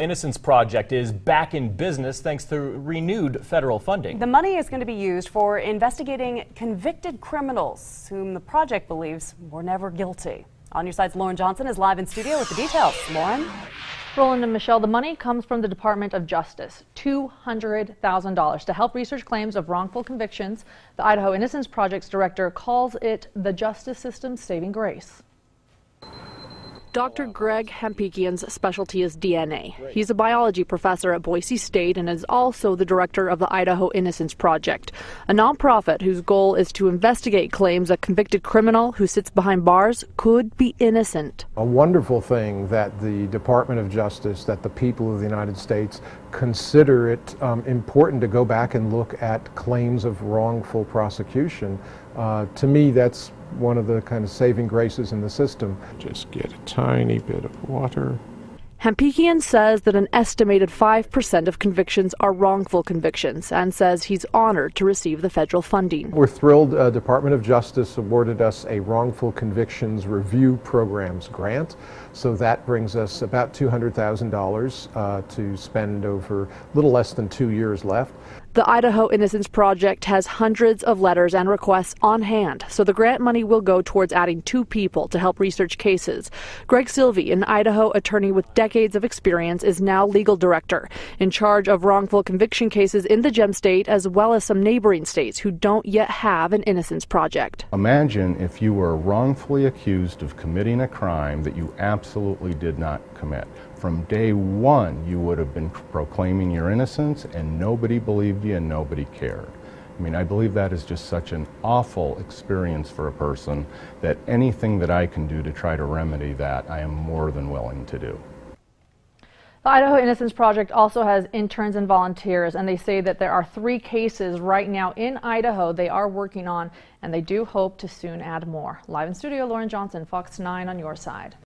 Innocence project is back in business thanks to renewed federal funding. The money is going to be used for investigating convicted criminals whom the project believes were never guilty. On Your Side's Lauren Johnson is live in studio with the details. Lauren? Roland and Michelle, the money comes from the Department of Justice, $200,000 to help research claims of wrongful convictions. The Idaho Innocence Project's director calls it the justice system's saving grace. Dr. Greg Hampikian's specialty is DNA. He's a biology professor at Boise State and is also the director of the Idaho Innocence Project, a nonprofit whose goal is to investigate claims a convicted criminal who sits behind bars could be innocent. A wonderful thing that the Department of Justice, that the people of the United States consider it important to go back and look at claims of wrongful prosecution. To me, that's one of the kind of saving graces in the system. Just get a tiny bit of water. Hampikian says that an estimated 5% of convictions are wrongful convictions and says he's honored to receive the federal funding. We're thrilled Department of Justice awarded us a wrongful convictions review programs grant. So that brings us about $200,000 to spend over a little less than 2 years left. The Idaho Innocence Project has hundreds of letters and requests on hand, so the grant money will go towards adding 2 people to help research cases. Greg Silvey, an Idaho attorney with decades of experience, is now legal director, in charge of wrongful conviction cases in the Gem State as well as some neighboring states who don't yet have an Innocence Project. Imagine if you were wrongfully accused of committing a crime that you absolutely did not commit. From day one, you would have been proclaiming your innocence and nobody believed you and nobody cared. I mean, I believe that is just such an awful experience for a person that anything that I can do to try to remedy that, I am more than willing to do. The Idaho Innocence Project also has interns and volunteers, and they say that there are 3 cases right now in Idaho they are working on, and they do hope to soon add more. Live in studio, Lauren Johnson, Fox 9 on Your Side.